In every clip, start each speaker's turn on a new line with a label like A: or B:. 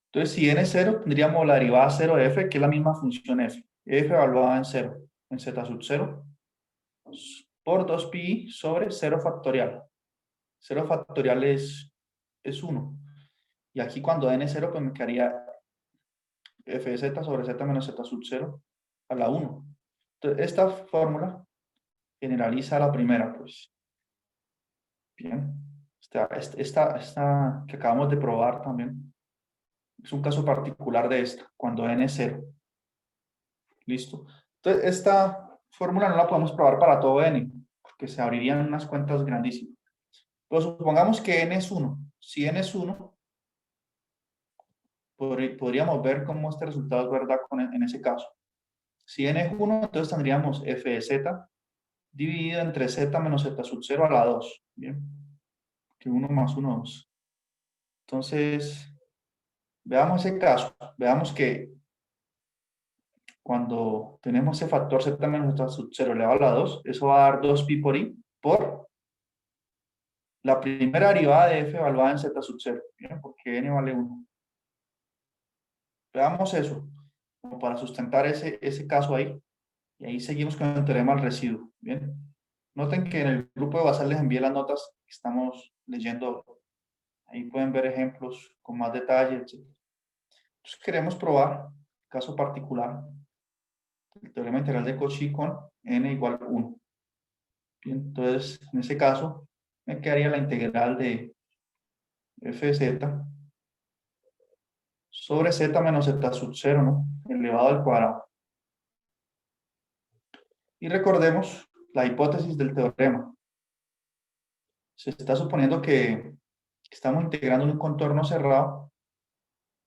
A: Entonces, si n es 0, tendríamos la derivada 0 de f, que es la misma función f. F evaluada en 0, en z sub 0, por 2pi sobre 0 factorial. 0 factorial es 1. Y aquí cuando n es 0, pues me quedaría f de z sobre z menos z sub 0 a la 1. Entonces, esta fórmula generaliza la primera, pues. Bien. Esta que acabamos de probar también es un caso particular de esta, cuando n es 0. Listo. Entonces, esta fórmula no la podemos probar para todo n, porque se abrirían unas cuentas grandísimas. Pero supongamos que n es 1. Si n es 1, podríamos ver cómo este resultado es verdad en ese caso. Si n es 1, entonces tendríamos f de z dividido entre z menos z sub 0 a la 2. Bien. Que 1 más 1, 2. Entonces, veamos ese caso. Veamos que cuando tenemos ese factor z menos z sub 0 elevado a la 2, eso va a dar 2pi por i por la primera derivada de f evaluada en z sub 0. Bien, porque n vale 1. Veamos eso, como para sustentar ese caso ahí. Y ahí seguimos con el teorema del residuo. Bien. Noten que en el grupo de WhatsApp les envié las notas que estamos leyendo. Ahí pueden ver ejemplos con más detalle, etc. Entonces queremos probar, caso particular, el teorema integral de Cauchy con n igual a 1. Bien, entonces, en ese caso, me quedaría la integral de f de z sobre z menos z sub 0, ¿no? Elevado al cuadrado. Y recordemos la hipótesis del teorema. Se está suponiendo que estamos integrando en un contorno cerrado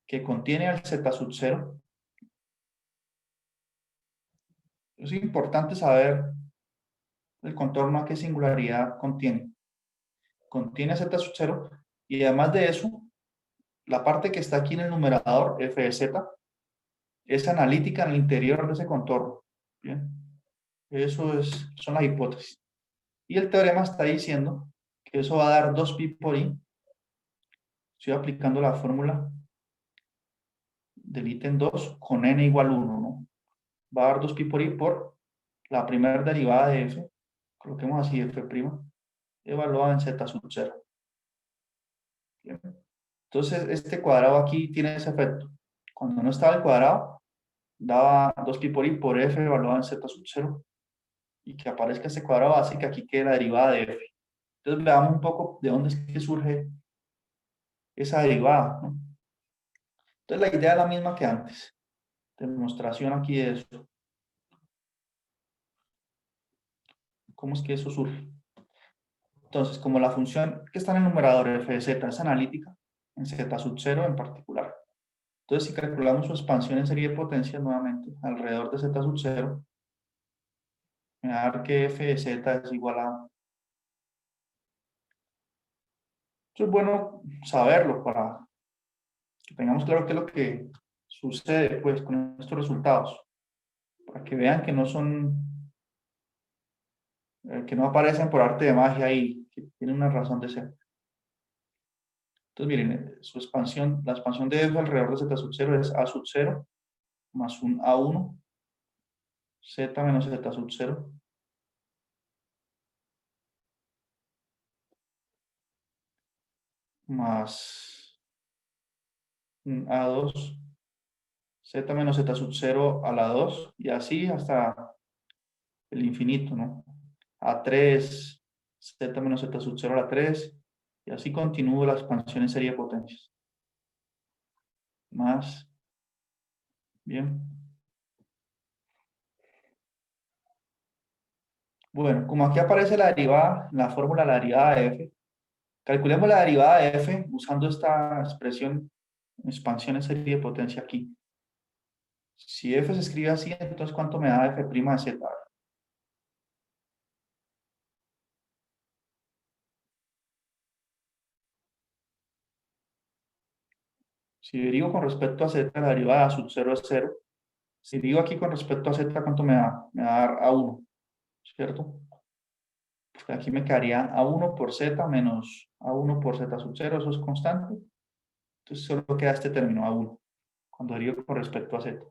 A: que contiene al z sub 0. Es importante saber el contorno a qué singularidad contiene. Contiene z sub 0 y además de eso, la parte que está aquí en el numerador, f de z, es analítica en el interior de ese contorno. Bien, eso son las hipótesis. Y el teorema está diciendo que eso va a dar 2pi por i. Estoy aplicando la fórmula del ítem 2 con n igual a 1, ¿no? Va a dar 2pi por i por la primera derivada de f, coloquemos así f', evaluada en z sub 0. Bien. Entonces, este cuadrado aquí tiene ese efecto. Cuando no estaba el cuadrado, daba 2pi por i por f evaluada en z sub 0. Y que aparezca ese cuadrado hace que aquí quede la derivada de f. Entonces, veamos un poco de dónde es que surge esa derivada, ¿no? Entonces, la idea es la misma que antes. Demostración aquí de eso. ¿Cómo es que eso surge? Entonces, como la función que está en el numerador f de z es analítica, en z sub 0 en particular, entonces si calculamos su expansión en serie de potencias nuevamente, alrededor de z sub 0, me va a dar que f de z es igual a... Eso es bueno saberlo para que tengamos claro qué es lo que sucede pues, con estos resultados, para que vean que no son, que no aparecen por arte de magia y que tienen una razón de ser. Entonces, miren, su expansión, la expansión de f alrededor de z sub 0 es a sub 0 más un a1, z menos z sub 0, más un a2, z menos z sub 0 a la 2, y así hasta el infinito, ¿no? A3, z menos z sub 0 a la 3, y así continúa la expansión en serie de potencias. Más, bien. Bueno, como aquí aparece la derivada, la fórmula de la derivada de f, calculemos la derivada de f usando esta expresión expansión en serie de potencia aquí. Si f se escribe así, entonces ¿cuánto me da f' de z? Si derivo con respecto a z, la derivada a sub 0 es 0. Si digo aquí con respecto a z, ¿cuánto me da? Me va a dar a 1, ¿cierto? Porque aquí me quedaría a 1 por z menos a 1 por z sub 0, eso es constante. Entonces solo queda este término A1, cuando derivo con respecto a Z.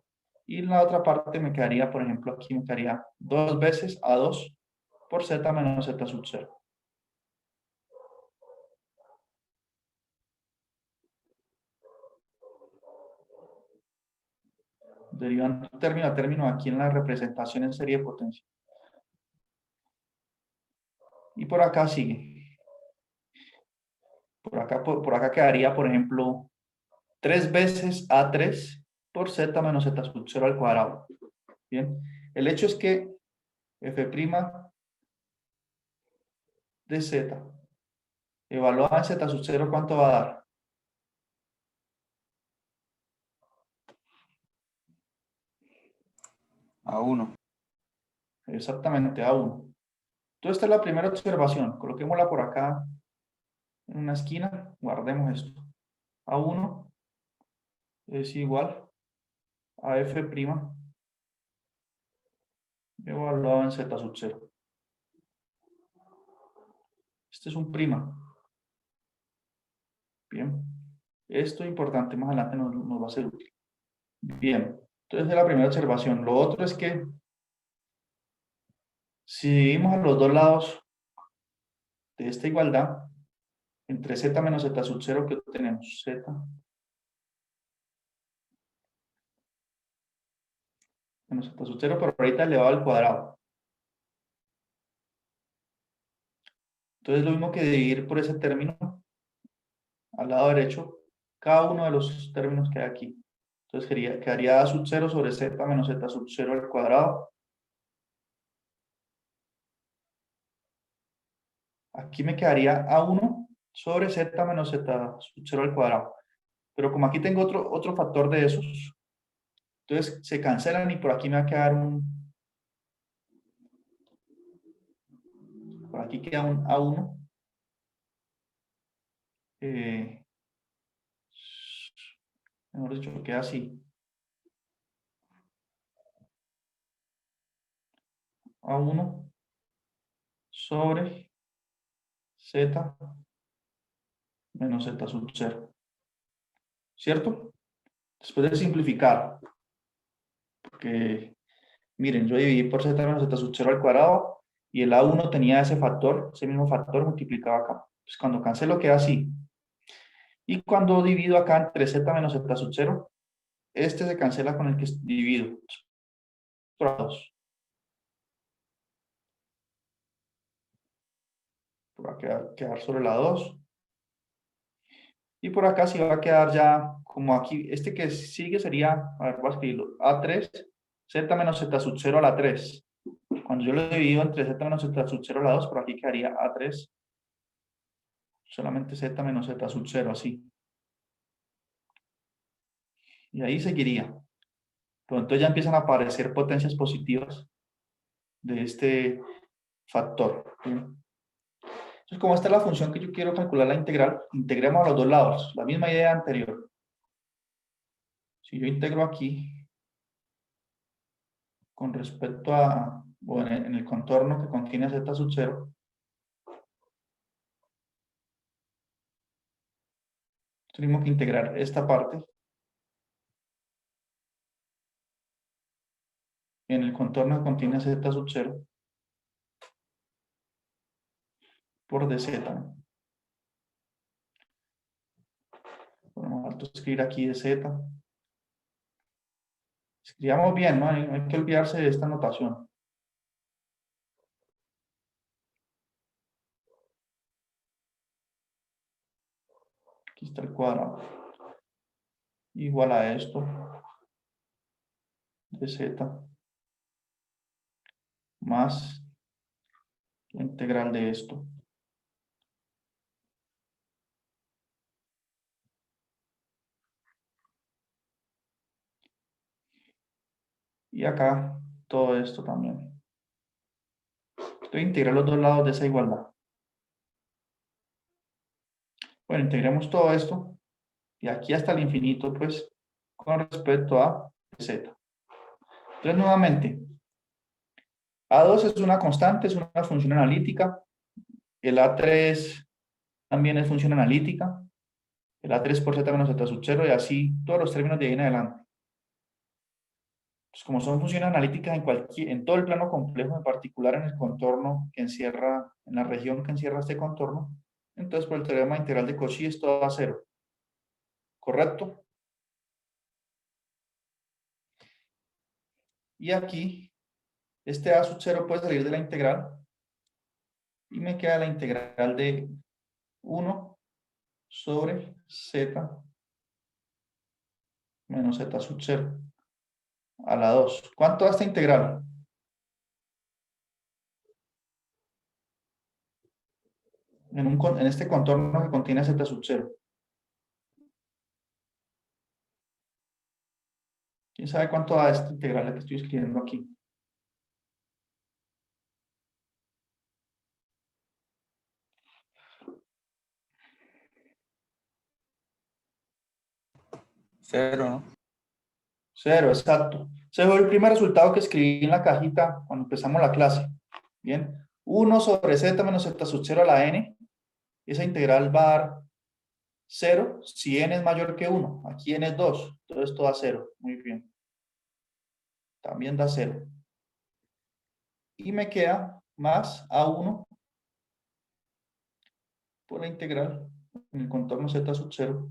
A: Y en la otra parte me quedaría, por ejemplo, aquí me quedaría 2 veces A2 por Z menos Z sub 0. Derivando término a término aquí en la representación en serie de potencia. Y por acá sigue. Por acá quedaría, por ejemplo, 3 veces A3 por Z menos Z sub 0 al cuadrado. Bien, el hecho es que f' de Z evaluada en Z sub 0, ¿cuánto va a dar?
B: A1.
A: Exactamente, A1. Entonces esta es la primera observación. Coloquémosla por acá en una esquina. Guardemos esto. A1 es igual a f' evaluado en Z sub 0. Este es un prima. Bien. Esto es importante, más adelante nos va a ser útil. Bien. Entonces, es la primera observación. Lo otro es que si dividimos a los dos lados de esta igualdad, entre Z menos Z sub 0, ¿qué tenemos? Z menos Z sub 0, pero ahorita elevado al cuadrado. Entonces, lo mismo que dividir por ese término al lado derecho, cada uno de los términos que hay aquí. Entonces, quedaría A sub 0 sobre Z menos Z sub 0 al cuadrado. Aquí me quedaría A1 sobre Z menos Z sub 0 al cuadrado. Pero como aquí tengo otro factor de esos, entonces se cancelan y por aquí me va a quedar por aquí queda un A1. Mejor dicho, queda así. A1 sobre Z menos Z sub 0. ¿Cierto? Después de simplificar, porque miren, yo dividí por Z menos Z sub 0 al cuadrado y el A1 tenía ese factor, ese mismo factor multiplicado acá. Entonces cuando cancelo queda así. Y cuando divido acá entre Z menos Z sub 0, este se cancela con el que divido. Por 2. Va a quedar sobre la 2. Y por acá sí va a quedar ya como aquí. Este que sigue sería, a ver, voy a escribirlo, A3, Z menos Z sub 0 a la 3. Cuando yo lo divido entre Z menos Z sub 0 a la 2, por aquí quedaría A3, solamente Z menos Z sub 0, así. Y ahí seguiría. Pero entonces ya empiezan a aparecer potencias positivas de este factor. ¿Sí? Entonces, como esta es la función que yo quiero calcular la integral, integremos a los dos lados, la misma idea anterior. Si yo integro aquí con respecto a, o en el contorno que contiene Z sub 0, tenemos que integrar esta parte en el contorno que contiene Z sub 0 por dz. Bueno, vamos a escribir aquí dz. Escribamos bien, ¿no? Hay que olvidarse de esta notación. Aquí está el cuadrado. Igual a esto. Dz más la integral de esto. Y acá todo esto también. Estoy integrando los dos lados de esa igualdad. Bueno, integremos todo esto. Y aquí hasta el infinito, pues, con respecto a z. Entonces, nuevamente, A2 es una constante, es una función analítica. El A3 también es función analítica. el A3 por Z menos Z sub 0 y así todos los términos de ahí en adelante. Pues como son funciones analíticas en todo el plano complejo, en particular en el contorno que encierra, en la región que encierra este contorno, entonces por el teorema integral de Cauchy esto da a 0. ¿Correcto? Y aquí, este A sub 0 puede salir de la integral y me queda la integral de 1 sobre Z menos Z sub 0 a la 2. ¿Cuánto da esta integral? En este contorno que contiene Z sub 0. ¿Quién sabe cuánto da esta integral que estoy escribiendo aquí?
B: Cero, ¿no?
A: 0, exacto. Ese fue el primer resultado que escribí en la cajita cuando empezamos la clase. Bien. 1 sobre Z menos Z sub 0 a la N. Esa integral va a dar 0 si N es mayor que 1. Aquí N es 2. Entonces esto da 0. Muy bien. También da 0. Y me queda más A1 por la integral en el contorno Z sub 0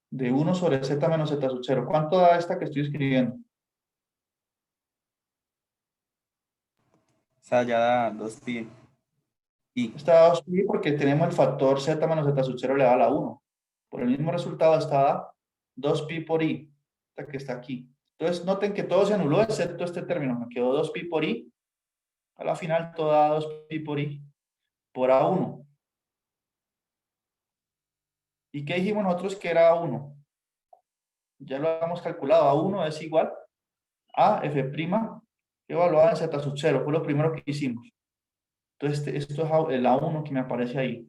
A: de 1 sobre Z menos Z sub 0. ¿Cuánto da esta que estoy escribiendo?
B: O sea, ya da 2pi. Y
A: Esta da 2pi porque tenemos el factor Z menos Z sub 0 elevado a la 1. Por el mismo resultado está 2pi por i, esta que está aquí. Entonces noten que todo se anuló excepto este término. Me quedó 2pi por i. A la final todo da 2pi por i por A1. ¿Y qué dijimos nosotros que era A1? Ya lo habíamos calculado. A1 es igual a F' evaluada en Z sub 0. Fue lo primero que hicimos. Entonces esto es el A1 que me aparece ahí.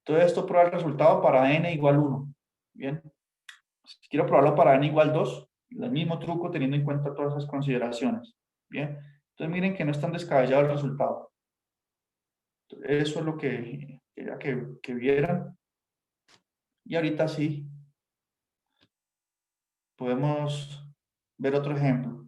A: Entonces esto prueba el resultado para n igual 1. Bien. Si quiero probarlo para n igual 2, el mismo truco teniendo en cuenta todas esas consideraciones. Bien. Entonces miren que no es tan descabellado el resultado. Eso es lo que quería que vieran. Y ahorita sí podemos ver otro ejemplo.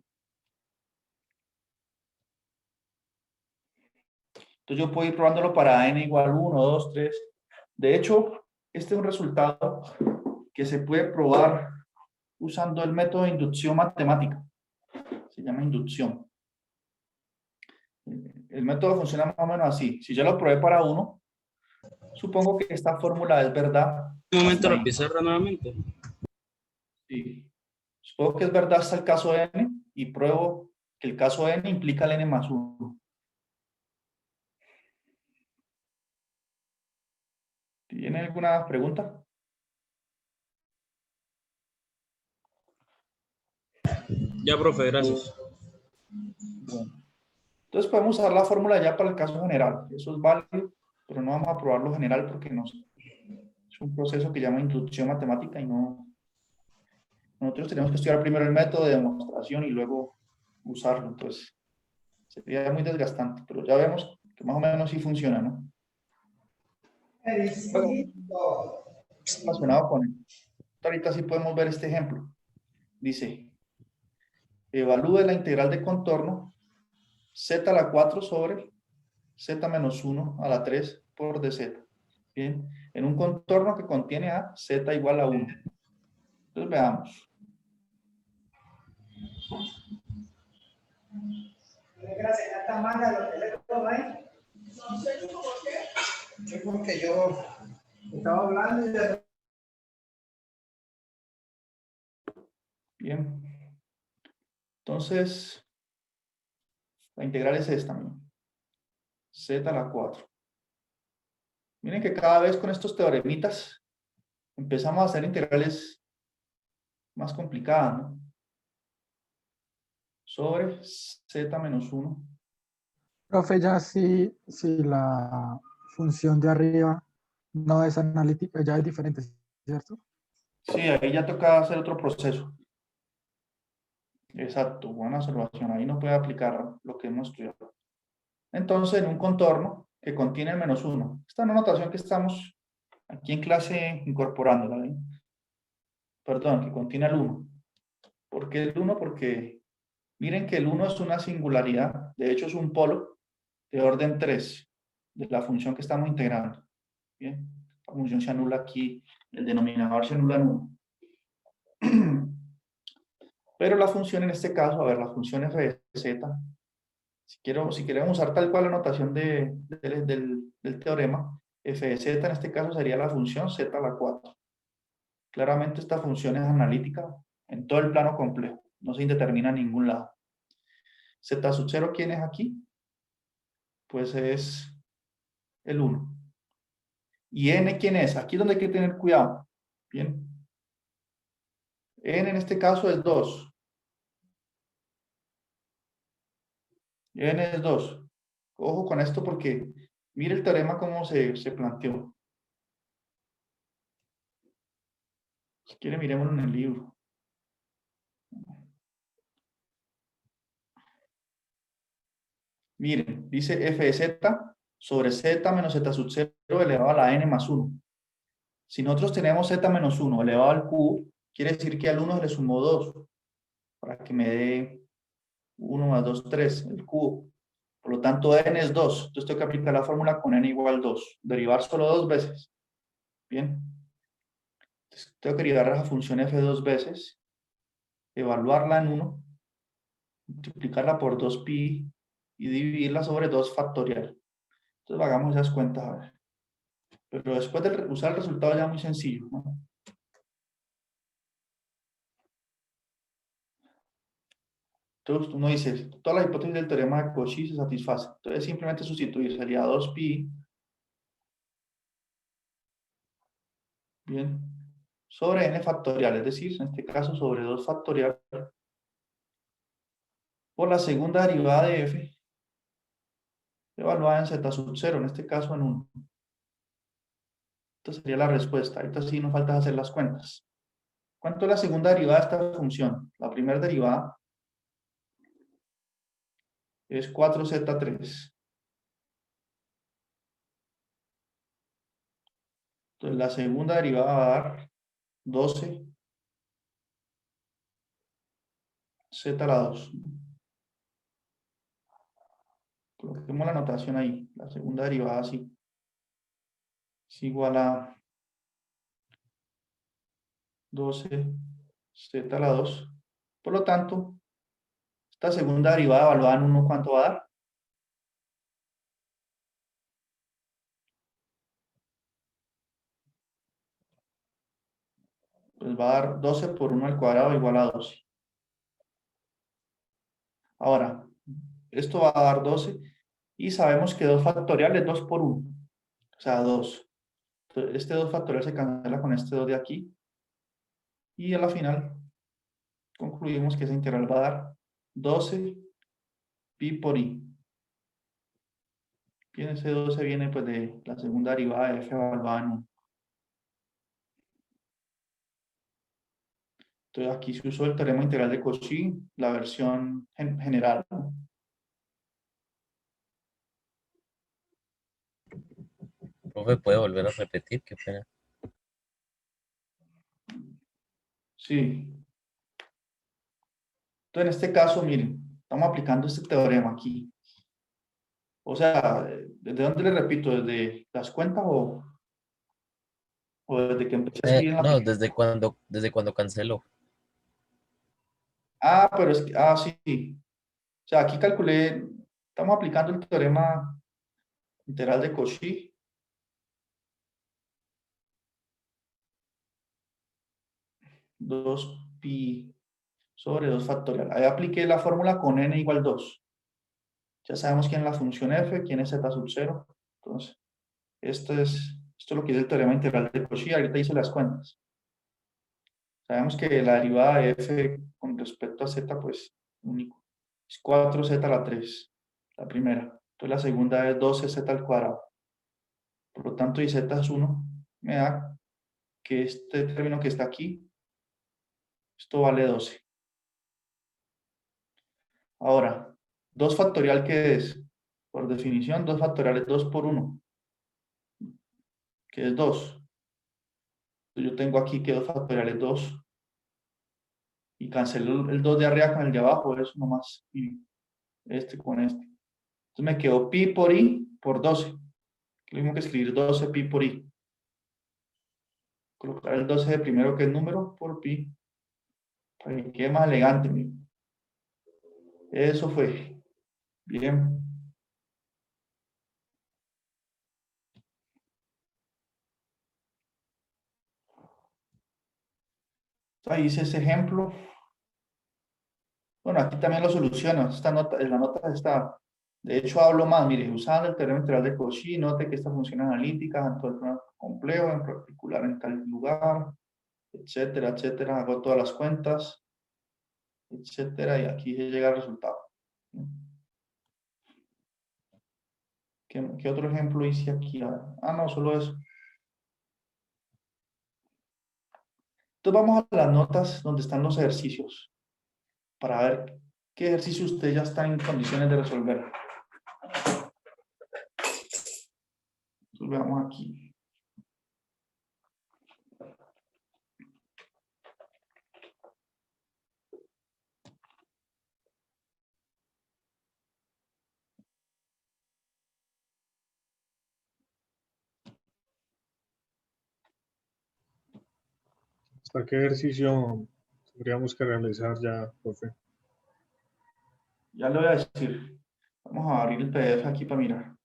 A: Entonces yo puedo ir probándolo para n igual 1, 2, 3. De hecho, este es un resultado que se puede probar usando el método de inducción matemática. Se llama inducción. El método funciona más o menos así. Si yo lo probé para 1, supongo que esta fórmula es verdad.
C: Un momento
A: Hasta
C: la
A: ahí.
C: pizarra nuevamente.
A: Sí. Supongo que es verdad hasta el caso n y pruebo que el caso n implica el n más 1. ¿Tiene alguna pregunta?
C: Ya, profe, gracias.
A: Bueno. Entonces podemos usar la fórmula ya para el caso general. Eso es válido, pero no vamos a probarlo general porque es un proceso que llama inducción matemática y no... Nosotros tenemos que estudiar primero el método de demostración y luego usarlo. Entonces sería muy desgastante, pero ya vemos que más o menos sí funciona, ¿no? Relacionado con él. Ahorita sí podemos ver este ejemplo. Dice, evalúe la integral de contorno z a la 4 sobre z menos 1 a la 3 por dz. Bien, en un contorno que contiene a z igual a 1. Entonces veamos.
D: Es porque yo estaba hablando y de...
A: Bien. Entonces, la integral es esta, ¿no? Z a la 4. Miren que cada vez con estos teoremitas empezamos a hacer integrales más complicadas, ¿no? Sobre z menos 1.
E: Profe, ya si la función de arriba no es analítica, ya es diferente, ¿cierto?
A: Sí, ahí ya toca hacer otro proceso. Exacto, buena observación. Ahí no puede aplicar lo que hemos estudiado. Entonces, en un contorno, que contiene el menos 1. Esta es una notación que estamos aquí en clase incorporándola, ¿ven? Perdón, que contiene el 1. ¿Por qué el 1? Porque miren que el 1 es una singularidad, de hecho es un polo de orden 3 de la función que estamos integrando. Bien, la función se anula aquí, el denominador se anula en 1. Pero la función en este caso, a ver, la función f de z, si queremos usar tal cual la notación del teorema, f de z en este caso sería la función z a la 4. Claramente esta función es analítica en todo el plano complejo, no se indetermina en ningún lado. Z sub 0, ¿quién es aquí? Pues es el 1. ¿Y n quién es? Aquí es donde hay que tener cuidado. Bien. N en este caso es 2. N es 2. Ojo con esto porque mire el teorema cómo se planteó. Si quiere, miremoslo en el libro. Miren, dice f de z sobre z menos z sub 0 elevado a la n más 1. Si nosotros tenemos z menos 1 elevado al cubo, quiere decir que al 1 se le sumó 2, para que me dé 1 más 2, 3, el cubo. Por lo tanto, n es 2. Entonces tengo que aplicar la fórmula con n igual 2. Derivar solo 2 veces. Bien. Entonces, tengo que derivar la función f 2 veces, evaluarla en 1, multiplicarla por 2pi y dividirla sobre 2 factorial. Entonces hagamos esas cuentas a ver. Pero después de usar el resultado ya muy sencillo, ¿no? Entonces uno dice, toda la hipótesis del teorema de Cauchy se satisface. Entonces simplemente sustituir, sería 2pi, bien, sobre n factorial, es decir, en este caso sobre 2 factorial, por la segunda derivada de f, evaluada en z sub 0, en este caso en 1. Esta sería la respuesta. Ahorita sí nos falta hacer las cuentas. ¿Cuánto es la segunda derivada de esta función? La primera derivada es 4z3. Entonces la segunda derivada va a dar 12 z a la 2. Coloquemos la notación ahí. La segunda derivada sí es igual a 12 z a la 2. Por lo tanto, esta segunda derivada evaluada en 1, ¿cuánto va a dar? Pues va a dar 12 por 1 al cuadrado igual a 12. Ahora, esto va a dar 12 y sabemos que 2 factorial es 2 por 1. O sea, 2. Entonces, este 2 factorial se cancela con este 2 de aquí. Y a la final concluimos que esa integral va a dar 12 pi por i. Y ese 12 viene pues de la segunda derivada de f evaluada en 1. Entonces aquí se usó el teorema integral de Cauchy, la versión general, ¿no?
F: Profe, ¿puede volver a repetir? Qué pena.
A: Sí. Entonces en este caso, miren, estamos aplicando este teorema aquí. O sea, ¿desde dónde le repito? ¿Desde las cuentas o desde que empecé a escribir en la...
F: No, desde cuando canceló.
A: Ah, pero es que, sí. O sea, aquí calculé, estamos aplicando el teorema integral de Cauchy. Dos pi sobre 2 factorial. Ahí apliqué la fórmula con n igual 2. Ya sabemos quién es la función f, quién es z sub 0. Entonces, esto es lo que es el teorema integral de Cauchy. Ahorita hice las cuentas. Sabemos que la derivada de f con respecto a z, pues, único. Es 4z a la 3, la primera. Entonces, la segunda es 12z al cuadrado. Por lo tanto, y z es 1, me da que este término que está aquí, esto vale 12. Ahora, 2 factorial, ¿qué es? Por definición, 2 factoriales 2 por 1, que es 2. Yo tengo aquí que 2 factoriales 2. Y cancelo el 2 de arriba con el de abajo, eso nomás. Y este con este. Entonces me quedó pi por i por 12. Lo mismo que escribir 12 pi por i. Colocar el 12 de primero que es número por pi. Para que quede más elegante. Miren. Eso fue. Bien. Ahí hice ese ejemplo. Bueno, aquí también lo soluciono. Esta nota, en la nota está. De hecho, hablo más. Mire, usando el teorema integral de Cauchy, note que esta función analítica en todo el programa complejo, en particular en tal lugar, etcétera, etcétera. Hago todas las cuentas, etcétera, y aquí llega el resultado. ¿Qué otro ejemplo hice aquí? Ah, no, solo eso. Entonces vamos a las notas donde están los ejercicios para ver qué ejercicio usted ya está en condiciones de resolver. Entonces veamos aquí.
G: ¿Hasta qué ejercicio tendríamos que realizar ya, profe?
A: Ya le voy a decir. Vamos a abrir el PDF aquí para mirar.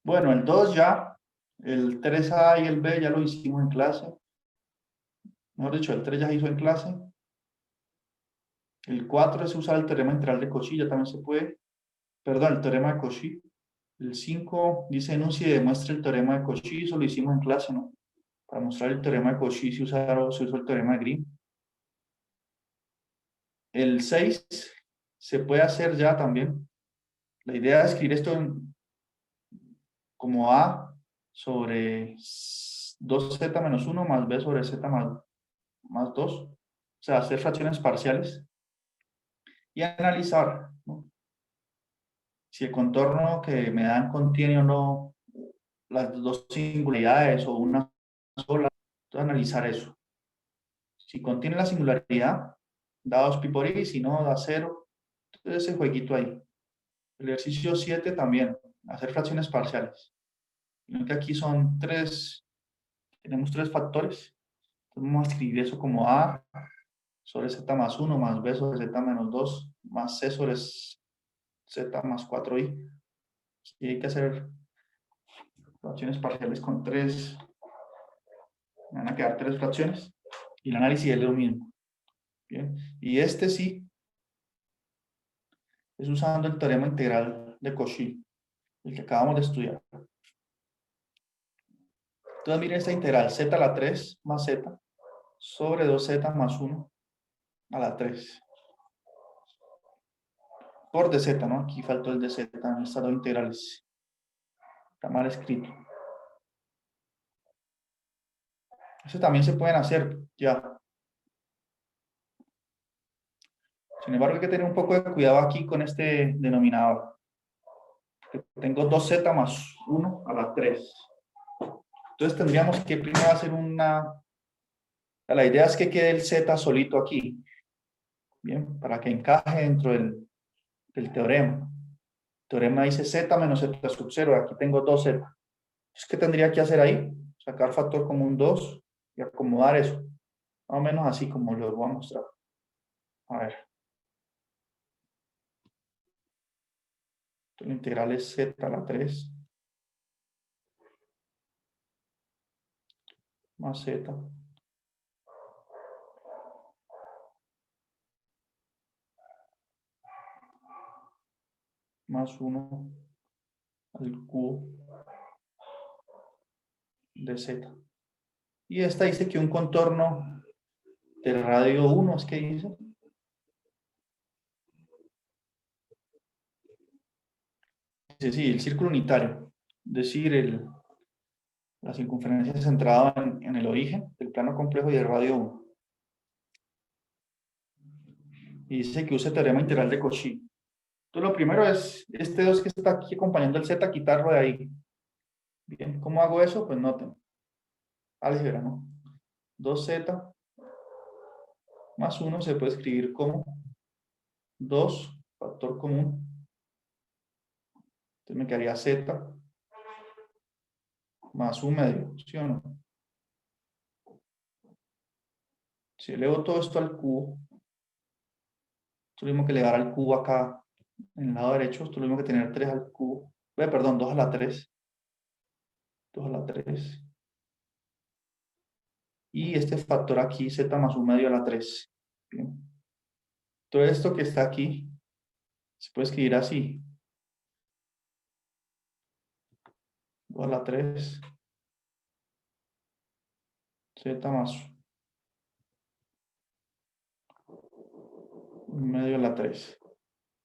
A: Bueno, el 2 ya, el 3A y el B ya lo hicimos en clase. Mejor dicho, el 3 ya se hizo en clase. El 4 es usar el teorema integral de Cauchy, ya también se puede. Perdón, el teorema de Cauchy. El 5 dice enuncie y demuestre el teorema de Cauchy, eso lo hicimos en clase, ¿no? Para mostrar el teorema de Cauchy se usó el teorema de Green. El 6 se puede hacer ya también. La idea es escribir esto como A sobre 2z menos 1 más B sobre z más 2. O sea, hacer fracciones parciales y analizar, ¿no? Si el contorno que me dan contiene o no las dos singularidades o una sola. Entonces, analizar eso. Si contiene la singularidad, da 2 pi por i, si no, da 0. Entonces, ese jueguito ahí. El ejercicio 7 también, hacer fracciones parciales. Que aquí son tenemos 3 factores. Entonces, vamos a escribir eso como a sobre z más 1 más b sobre z menos 2 más c sobre z más 4i. Y hay que hacer fracciones parciales con 3. Me van a quedar 3 fracciones. Y el análisis es lo mismo. Bien. Y este sí es usando el teorema integral de Cauchy, el que acabamos de estudiar. Entonces miren esta integral, z a la 3 más z sobre 2z más 1 a la 3. Por dz, ¿no? Aquí faltó el dz en estas dos integrales. Está mal escrito. Eso también se pueden hacer ya. Sin embargo, hay que tener un poco de cuidado aquí con este denominador. Tengo 2z más 1 a la 3. Entonces tendríamos que primero hacer una... La idea es que quede el z solito aquí. Bien, para que encaje dentro del teorema. El teorema dice z menos z sub 0. Aquí tengo 2z. Entonces, ¿qué tendría que hacer ahí? Sacar factor común 2 y acomodar eso. Más o menos así como lo voy a mostrar. A ver. La integral es z a la 3 más z más 1 al cubo de z. Y esta dice que un contorno del radio 1, es que dice. Sí, el círculo unitario, es decir, la circunferencia centrada en el origen del plano complejo y del radio 1. Y dice que use teorema integral de Cauchy. Entonces, lo primero es este 2 que está aquí acompañando el z, quitarlo de ahí. Bien, ¿cómo hago eso? Pues noten. Álgebra, ¿no? 2z más 1 se puede escribir como 2, factor común. Entonces me quedaría z más 1 medio, ¿sí o no? Si elevo todo esto al cubo, esto es lo mismo que elevar al cubo acá en el lado derecho, esto es lo mismo que tener 3 al cubo, perdón, 2 a la 3. 2 a la 3. Y este factor aquí, z más 1 medio a la 3. Bien. Todo esto que está aquí se puede escribir así. 2 a la 3. Z más 1 medio a la 3.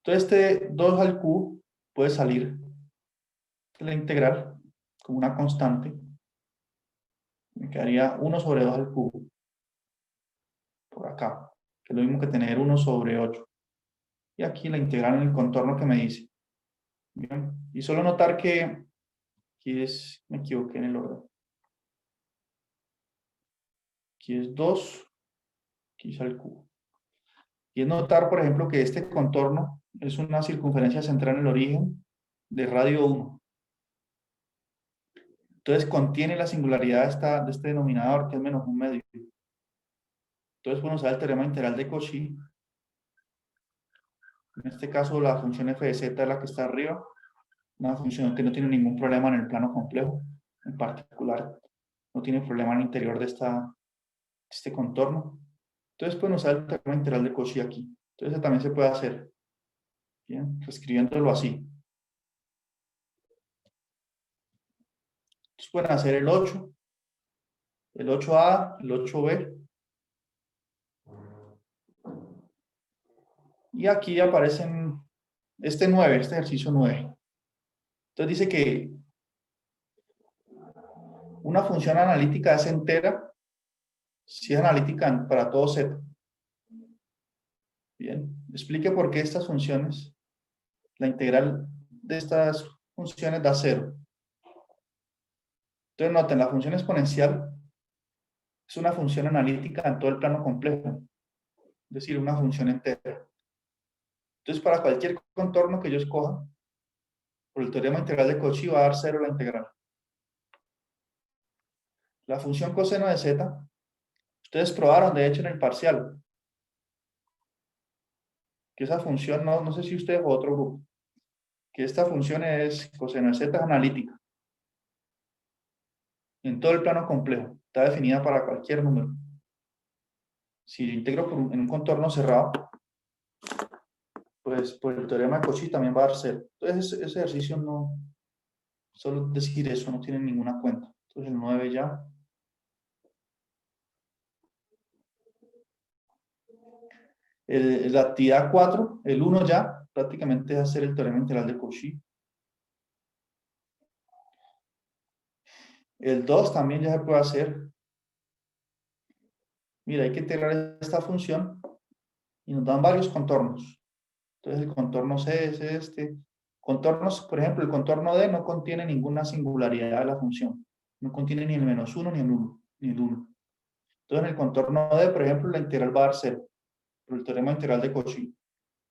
A: Entonces este 2 al cubo puede salir de la integral como una constante. Me quedaría 1 sobre 2 al cubo. Por acá. Que es lo mismo que tener 1 sobre 8. Y aquí la integral en el contorno que me dice. Bien. Y solo notar que aquí me equivoqué en el orden. Aquí es 2, aquí es al cubo. Y es notar, por ejemplo, que este contorno es una circunferencia central en el origen de radio 1. Entonces contiene la singularidad de este denominador, que es menos 1 medio. Entonces podemos usar el teorema integral de Cauchy. En este caso, la función f de z es la que está arriba. Una función que no tiene ningún problema en el plano complejo. En particular, no tiene problema en el interior de este contorno. Entonces podemos usar el teorema integral de Cauchy aquí. Entonces eso también se puede hacer. Bien, escribiéndolo así. Entonces pueden hacer el 8, el 8a, el 8b. Y aquí aparecen este 9, este ejercicio 9. Entonces dice que una función analítica es entera si es analítica para todo z. Bien, explique por qué estas funciones, la integral de estas funciones da 0. Entonces noten, la función exponencial es una función analítica en todo el plano complejo, es decir, una función entera. Entonces para cualquier contorno que yo escoja, por el teorema integral de Cauchy va a dar 0 la integral. La función coseno de z, ustedes probaron de hecho en el parcial, que esa función, no sé si ustedes o otro grupo, que esta función es coseno de z es analítica en todo el plano complejo, está definida para cualquier número. Si yo integro en un contorno cerrado, pues por el teorema de Cauchy también va a dar 0. Entonces ese ejercicio no, solo decir eso no tiene ninguna cuenta. Entonces el 9 ya. La actividad 4, el 1 ya, prácticamente es hacer el teorema integral de Cauchy. El 2 también ya se puede hacer. Mira, hay que integrar esta función y nos dan varios contornos. Entonces el contorno C es este. Contornos, por ejemplo, el contorno D no contiene ninguna singularidad de la función. No contiene ni el menos 1 ni el 1. Ni el 1. Entonces en el contorno D, por ejemplo, la integral va a dar 0. Por el teorema integral de Cauchy.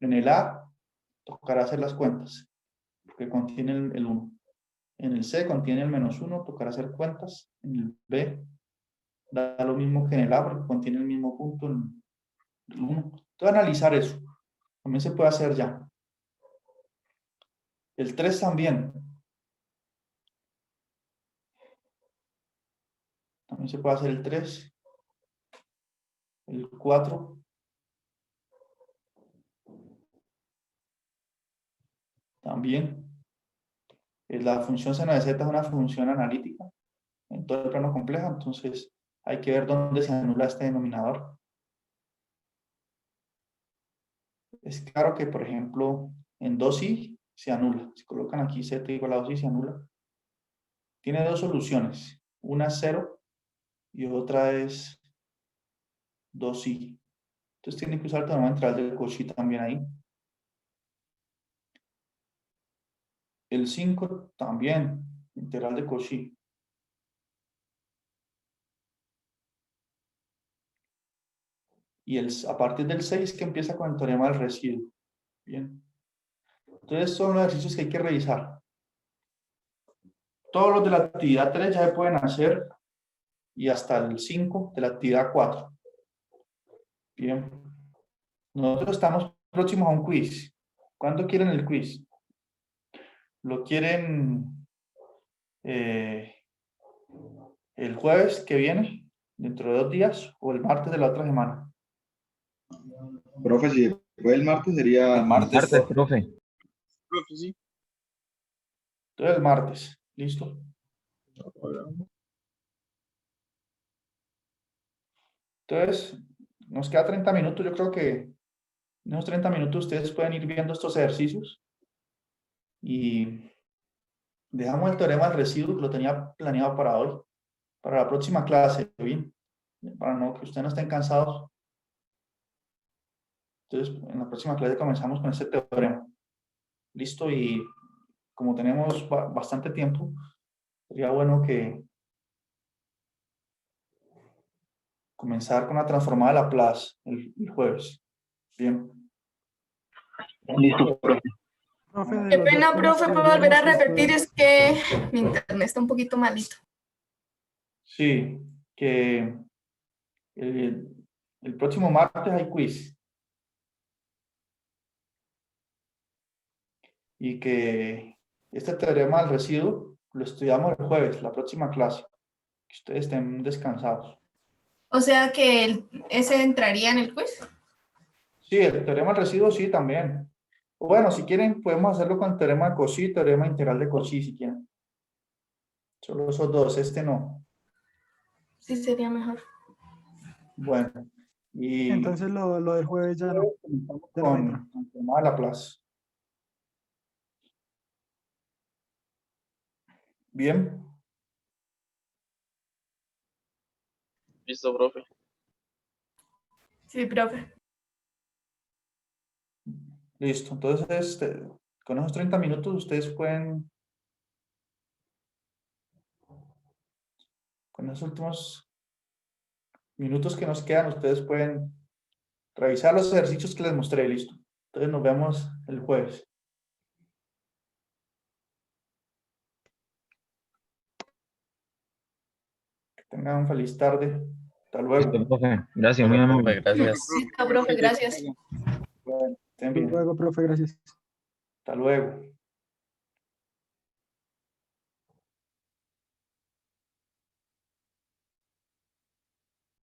A: En el A, tocará hacer las cuentas, porque contiene el 1. En el C contiene el menos 1, tocará hacer cuentas. En el B, da lo mismo que en el A, porque contiene el mismo punto, el 1. Entonces analizar eso. También se puede hacer ya. El 3 también. También se puede hacer el 3. El 4. También. La función seno de z es una función analítica en todo el plano complejo, entonces hay que ver dónde se anula este denominador. es claro que, por ejemplo, en 2i se anula. Si colocan aquí z igual a 2i, se anula. Tiene dos soluciones. Una es 0 y otra es 2i. Entonces tiene que usar el teorema integral de Cauchy también ahí. El 5 también, integral de Cauchy. Y a partir del 6 que empieza con el teorema del residuo. Bien. Entonces son los ejercicios que hay que revisar. Todos los de la actividad 3 ya se pueden hacer y hasta el 5 de la actividad 4. Bien. Nosotros estamos próximos a un quiz. ¿Cuándo quieren el quiz? ¿Lo quieren el jueves que viene, dentro de 2 días, o el martes de la otra semana?
H: Profe, si fue el martes sería
B: El martes.
I: profe.
C: Profe, sí.
A: Entonces el martes. ¿Listo? Entonces, nos queda 30 minutos. Yo creo que en esos 30 minutos ustedes pueden ir viendo estos ejercicios. Y dejamos el teorema del residuo, que lo tenía planeado para hoy, para la próxima clase, ¿bien? Para no que ustedes no estén cansados. Entonces, en la próxima clase comenzamos con este teorema. Listo, y como tenemos bastante tiempo, sería bueno que comenzar con la transformada de Laplace el jueves. Bien.
H: listo, profe.
E: Profe, de
J: Qué
E: los dos
J: pena,
E: temas
J: profe,
E: que
J: puedo volver a
E: veíamos,
J: repetir, es que mi internet está un poquito malito.
A: Sí, que el próximo martes hay quiz. Y que este teorema del residuo lo estudiamos el jueves, la próxima clase. Que ustedes estén descansados.
J: O sea que ese entraría en el quiz.
A: Sí, el teorema del residuo sí también. O bueno, si quieren, podemos hacerlo con el teorema de Cauchy, teorema integral de Cauchy, si quieren. Solo esos dos, este no.
J: Sí, sería mejor.
A: Bueno, y
E: entonces lo del jueves ya no entra.
A: con el tema de Laplace. Bien.
C: Listo, profe.
J: Sí, profe.
A: Listo. Entonces, con esos 30 minutos ustedes pueden, con esos últimos minutos que nos quedan, ustedes pueden revisar los ejercicios que les mostré. Listo. Entonces nos vemos el jueves. Que tengan feliz tarde. Hasta luego.
I: Listo, profe. Gracias, muy
F: Bueno,
I: amable.
F: profe, gracias.
J: Listo, profe, gracias.
A: Bueno, estén
E: Hasta
A: bien.
E: luego, profe, gracias.
A: Hasta luego.